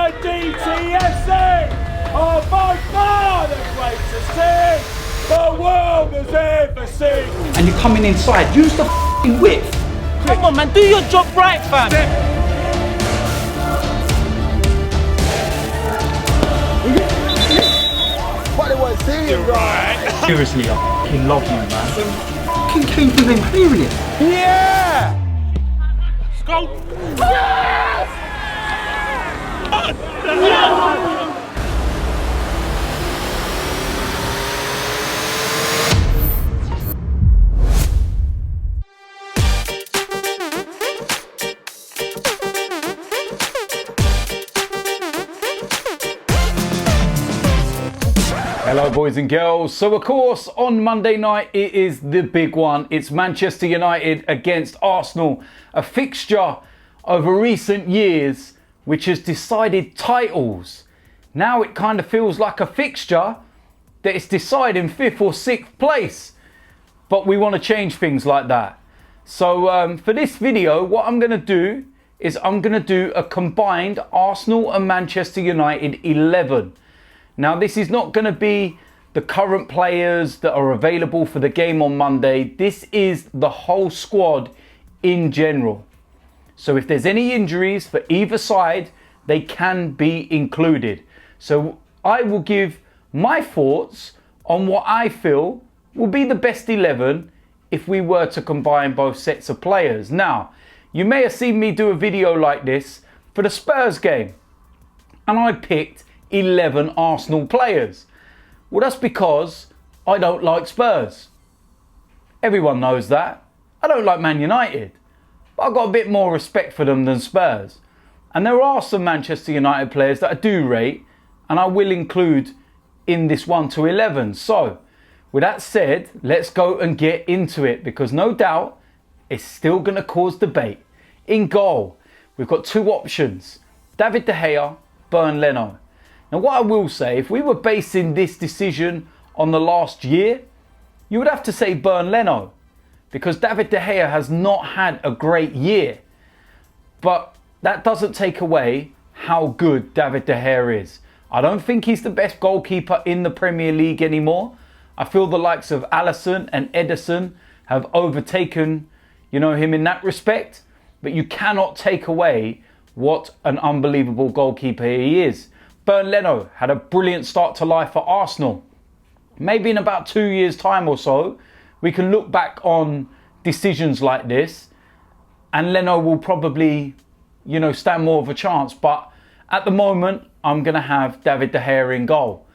and DTSC are by far the greatest team the world has ever seen. And you're coming inside, use the f***ing width. Come on, man, do your job right, fam. What they want to see you, right? Seriously, I f***ing love you, man. Fucking came through them hearing it. Yeah! Let's go. Yes! Hello boys and girls. So of course on Monday night it is the big one. It's Manchester United against Arsenal. A fixture over recent years which has decided titles. Now it kind of feels like a fixture that it's deciding 5th or 6th place. But we want to change things like that. So for this video what I'm going to do is I'm going to do a combined Arsenal and Manchester United 11. Now, this is not going to be the current players that are available for the game on Monday. This is the whole squad in general. So if there's any injuries for either side, they can be included. So I will give my thoughts on what I feel will be the best 11 if we were to combine both sets of players. Now, you may have seen me do a video like this for the Spurs game. And I picked 11 Arsenal players. Well, that's because I don't like Spurs. Everyone knows that. I don't like Man United. But I've got a bit more respect for them than Spurs. And there are some Manchester United players that I do rate and I will include in this 1 to 11. So, with that said, let's go and get into it because no doubt it's still going to cause debate. In goal, we've got two options. David De Gea, Leno. Now what I will say, if we were basing this decision on the last year, you would have to say Leno, because David De Gea has not had a great year. But that doesn't take away how good David De Gea is. I don't think he's the best goalkeeper in the Premier League anymore. I feel the likes of Alisson and Ederson have overtaken, him in that respect. But you cannot take away what an unbelievable goalkeeper he is. Leno had a brilliant start to life for Arsenal. Maybe in about 2 years' time or so, we can look back on decisions like this and Leno will probably, stand more of a chance. But at the moment, I'm going to have David De Gea in goal.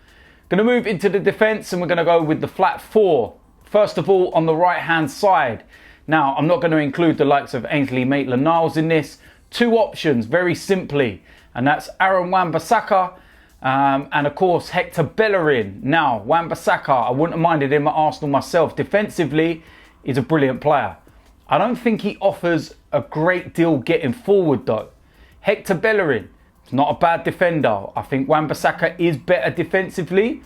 Going to move into the defence and we're going to go with the flat four. First of all, on the right-hand side. Now, I'm not going to include the likes of Ainsley Maitland-Niles in this. Two options, very simply. And that's Aaron Wan-Bissaka and of course Hector Bellerin. Now, Wan-Bissaka, I wouldn't have minded him at Arsenal myself. Defensively, he's a brilliant player. I don't think he offers a great deal getting forward though. Hector Bellerin, is not a bad defender. I think Wan-Bissaka is better defensively,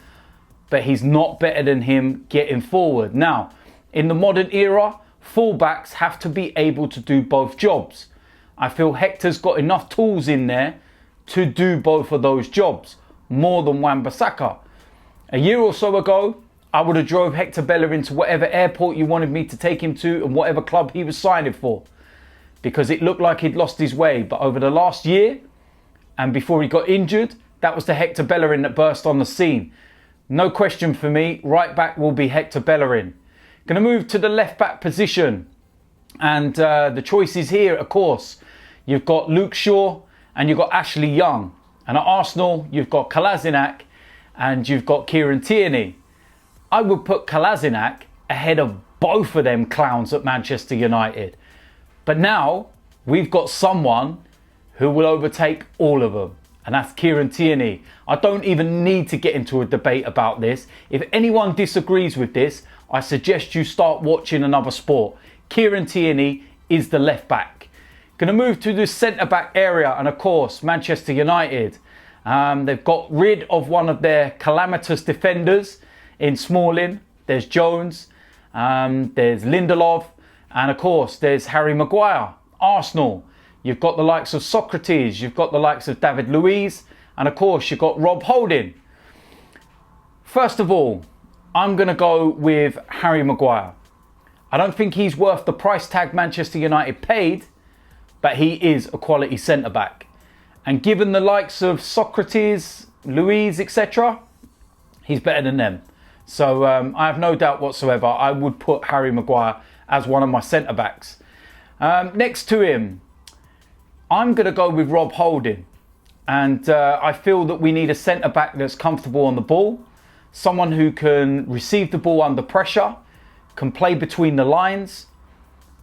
but he's not better than him getting forward. Now, in the modern era, fullbacks have to be able to do both jobs. I feel Hector's got enough tools in there to do both of those jobs, more than Wan-Bissaka. A year or so ago, I would have drove Hector Bellerin to whatever airport you wanted me to take him to and whatever club he was signing for, because it looked like he'd lost his way. But over the last year, and before he got injured, that was the Hector Bellerin that burst on the scene. No question for me, right back will be Hector Bellerin. Going to move to the left back position. And the choices here, of course, you've got Luke Shaw and you've got Ashley Young. And at Arsenal, you've got Kolasinac and you've got Kieran Tierney. I would put Kolasinac ahead of both of them clowns at Manchester United. But now we've got someone who will overtake all of them. And that's Kieran Tierney. I don't even need to get into a debate about this. If anyone disagrees with this, I suggest you start watching another sport. Kieran Tierney is the left back. Going to move to the centre back area, and of course Manchester United. They've got rid of one of their calamitous defenders in Smalling. There's Jones, there's Lindelof, and of course there's Harry Maguire. Arsenal, You've got the likes of Sokratis, you've got the likes of David Luiz, and of course you've got Rob Holding. First of all, I'm going to go with Harry Maguire. I don't think he's worth the price tag Manchester United paid, but he is a quality centre-back. And given the likes of Sokratis, Luiz, etc., he's better than them. So I have no doubt whatsoever I would put Harry Maguire as one of my centre-backs. Next to him, I'm going to go with Rob Holding. And I feel that we need a centre-back that's comfortable on the ball, someone who can receive the ball under pressure, can play between the lines,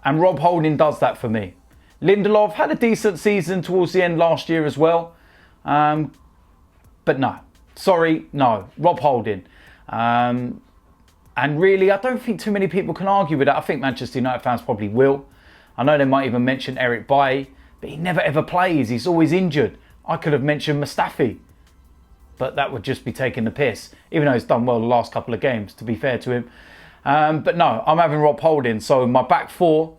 and Rob Holding does that for me. Lindelof had a decent season towards the end last year as well, but no, Rob Holding. And really, I don't think too many people can argue with that. I think Manchester United fans probably will. I know they might even mention Eric Bailly, but he never ever plays. He's always injured. I could have mentioned Mustafi, but that would just be taking the piss, even though he's done well the last couple of games, to be fair to him. But no, I'm having Rob Holding. So my back four,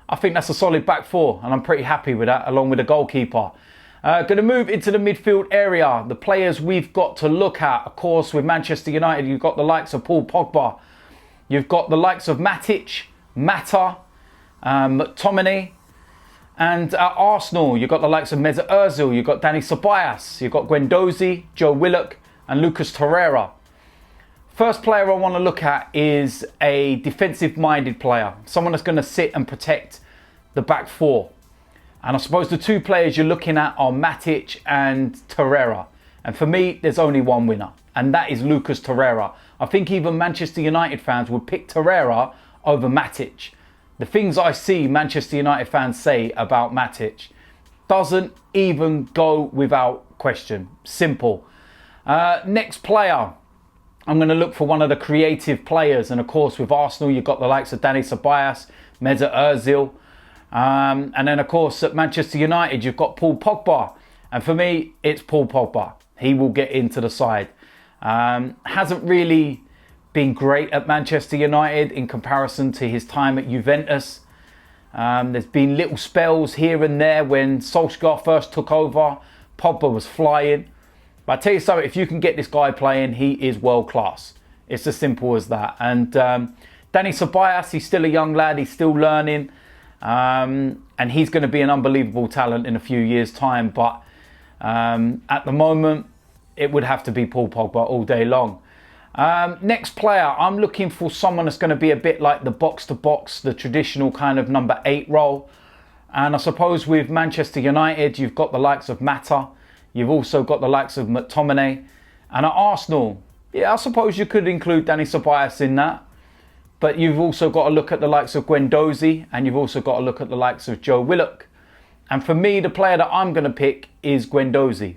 I think that's a solid back four, and I'm pretty happy with that, along with the goalkeeper. Going to move into the midfield area. The players we've got to look at, of course, with Manchester United, you've got the likes of Paul Pogba. You've got the likes of Matic, Mata, McTominay. And at Arsenal, you've got the likes of Mesut Ozil, you've got Dani Ceballos, you've got Guendouzi, Joe Willock, and Lucas Torreira. First player I want to look at is a defensive-minded player, someone that's going to sit and protect the back four. And I suppose the two players you're looking at are Matic and Torreira. And for me, there's only one winner, and that is Lucas Torreira. I think even Manchester United fans would pick Torreira over Matic. The things I see Manchester United fans say about Matic doesn't even go without question. Simple. Next player, I'm going to look for one of the creative players. And of course, with Arsenal, you've got the likes of Dani Ceballos, Mesut Ozil. And then, of course, at Manchester United, you've got Paul Pogba. And for me, it's Paul Pogba. He will get into the side. Hasn't really been great at Manchester United in comparison to his time at Juventus. There's been little spells here and there when Solskjaer first took over. Pogba was flying. But I tell you something, if you can get this guy playing, he is world class. It's as simple as that. And Dani Ceballos, he's still a young lad, he's still learning. And he's going to be an unbelievable talent in a few years' time. But at the moment, it would have to be Paul Pogba all day long. Next player, I'm looking for someone that's going to be a bit like the box-to-box, the traditional kind of number 8 role. And I suppose with Manchester United, you've got the likes of Mata. You've also got the likes of McTominay. And at Arsenal, yeah, I suppose you could include Dani Ceballos in that. But you've also got to look at the likes of Guendouzi, and you've also got to look at the likes of Joe Willock. And for me, the player that I'm going to pick is Guendouzi.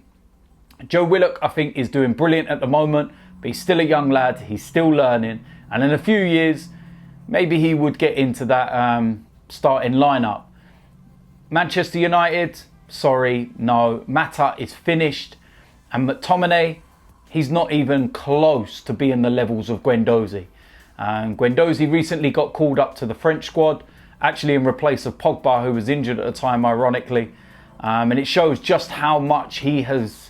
Joe Willock, I think, is doing brilliant at the moment. But he's still a young lad, he's still learning. And in a few years, maybe he would get into that starting lineup. Manchester United, sorry, no. Mata is finished. And McTominay, he's not even close to being the levels of Guendouzi. Guendouzi recently got called up to the French squad, actually in replace of Pogba, who was injured at the time, ironically. And it shows just how much he has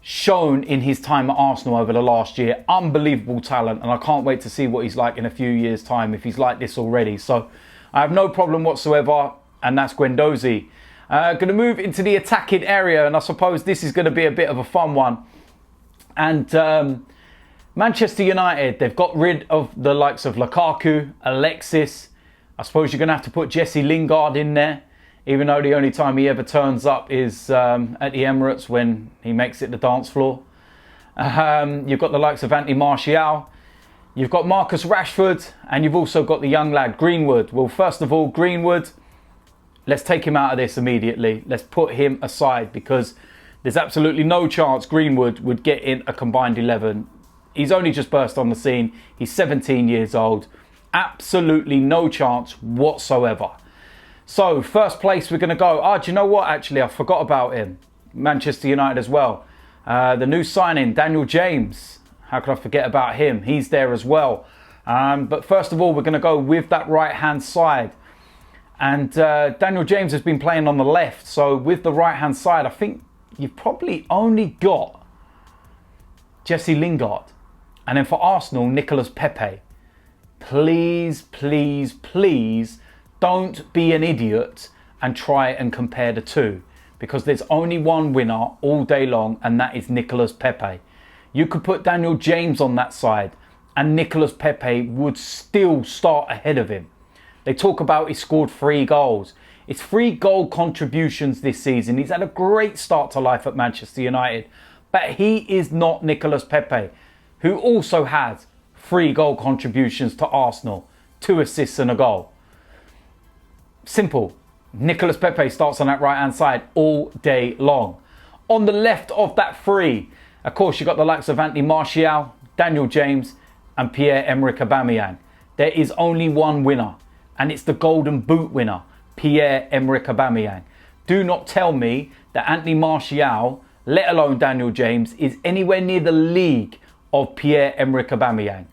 shown in his time at Arsenal over the last year. Unbelievable talent, and I can't wait to see what he's like in a few years' time if he's like this already. So I have no problem whatsoever, and that's Guendouzi. Going to move into the attacking area, and I suppose this is going to be a bit of a fun one. And Manchester United, they've got rid of the likes of Lukaku, Alexis. I suppose you're going to have to put Jesse Lingard in there, even though the only time he ever turns up is at the Emirates when he makes it the dance floor. You've got the likes of Anthony Martial. You've got Marcus Rashford, and you've also got the young lad Greenwood. Well, first of all, Greenwood, let's take him out of this immediately. Let's put him aside because there's absolutely no chance Greenwood would get in a combined 11. He's only just burst on the scene. He's 17 years old. Absolutely no chance whatsoever. So, first place we're going to go. Do you know what? Actually, I forgot about him. Manchester United as well. The new signing, Daniel James. How could I forget about him? He's there as well. But first of all, we're going to go with that right-hand side. And Daniel James has been playing on the left. So with the right-hand side, I think you've probably only got Jesse Lingard. And then for Arsenal, Nicolas Pepe. Please, please, please don't be an idiot and try and compare the two. Because there's only one winner all day long, and that is Nicolas Pepe. You could put Daniel James on that side and Nicolas Pepe would still start ahead of him. They talk about he scored 3 goals. It's 3 goal contributions this season. He's had a great start to life at Manchester United. But he is not Nicolas Pepe, who also has 3 goal contributions to Arsenal, 2 assists and a goal. Simple. Nicolas Pepe starts on that right-hand side all day long. On the left of that 3, of course, you've got the likes of Anthony Martial, Daniel James, and Pierre-Emerick Aubameyang. There is only one winner, and it's the Golden Boot winner, Pierre-Emerick Aubameyang. Do not tell me that Anthony Martial, let alone Daniel James, is anywhere near the league of Pierre-Emerick Aubameyang.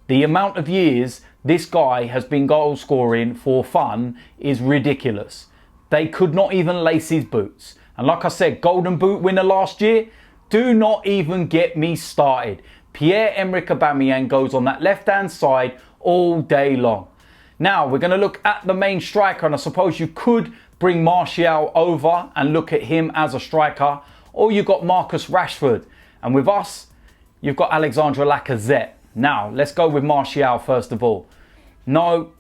The amount of years this guy has been goal scoring for fun is ridiculous. They could not even lace his boots. And like I said, Golden Boot winner last year, do not even get me started. Pierre-Emerick Aubameyang goes on that left-hand side all day long. Now, we're going to look at the main striker, and I suppose you could bring Martial over and look at him as a striker, or you've got Marcus Rashford. And with us, you've got Alexandre Lacazette. Now, let's go with Martial first of all. No.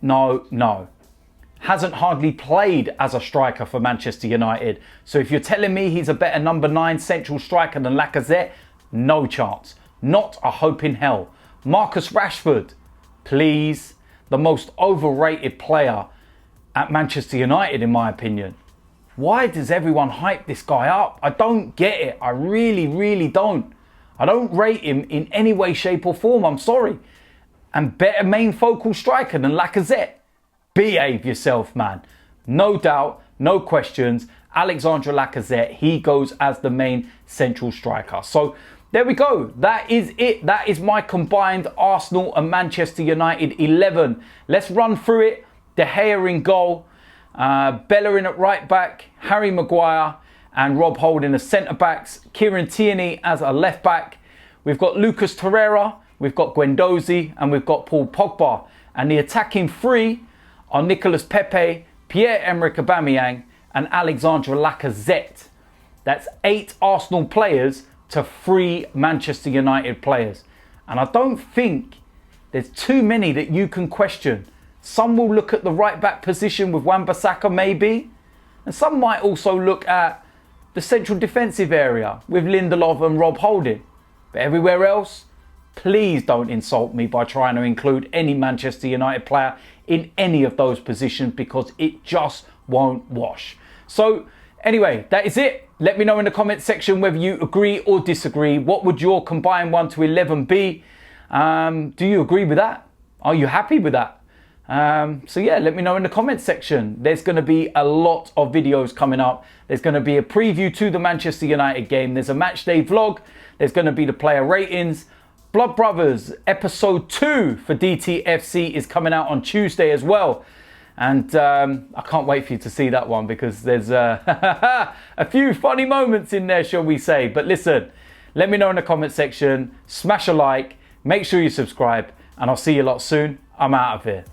Hasn't hardly played as a striker for Manchester United. So if you're telling me he's a better number 9 central striker than Lacazette, no chance. Not a hope in hell. Marcus Rashford, please. The most overrated player at Manchester United, in my opinion. Why does everyone hype this guy up? I don't get it. I really don't. I don't rate him in any way, shape or form. I'm sorry. And better main focal striker than Lacazette. Behave yourself, man. No doubt, no questions. Alexandre Lacazette, he goes as the main central striker. So there we go. That is it. That is my combined Arsenal and Manchester United 11. Let's run through it. De Gea in goal. Bellerin at right back. Harry Maguire and Rob Holden as centre backs. Kieran Tierney as a left back. We've got Lucas Torreira. We've got Guendouzi and we've got Paul Pogba. And the attacking 3 are Nicolas Pepe, Pierre-Emerick Aubameyang and Alexandre Lacazette. That's 8 Arsenal players to 3 Manchester United players. And I don't think there's too many that you can question. Some will look at the right back position with Wan-Bissaka maybe. And some might also look at the central defensive area with Lindelof and Rob Holding. But everywhere else, please don't insult me by trying to include any Manchester United player in any of those positions because it just won't wash. So anyway, that is it. Let me know in the comment section whether you agree or disagree. What would your combined 1 to 11 be? Do you agree with that? Are you happy with that? So yeah, let me know in the comment section. There's going to be a lot of videos coming up. There's going to be a preview to the Manchester United game. There's a match day vlog. There's going to be the player ratings. Blood Brothers episode 2 for DTFC is coming out on Tuesday as well. And I can't wait for you to see that one because there's a few funny moments in there, shall we say. But listen, let me know in the comment section. Smash a like. Make sure you subscribe. And I'll see you lot soon. I'm out of here.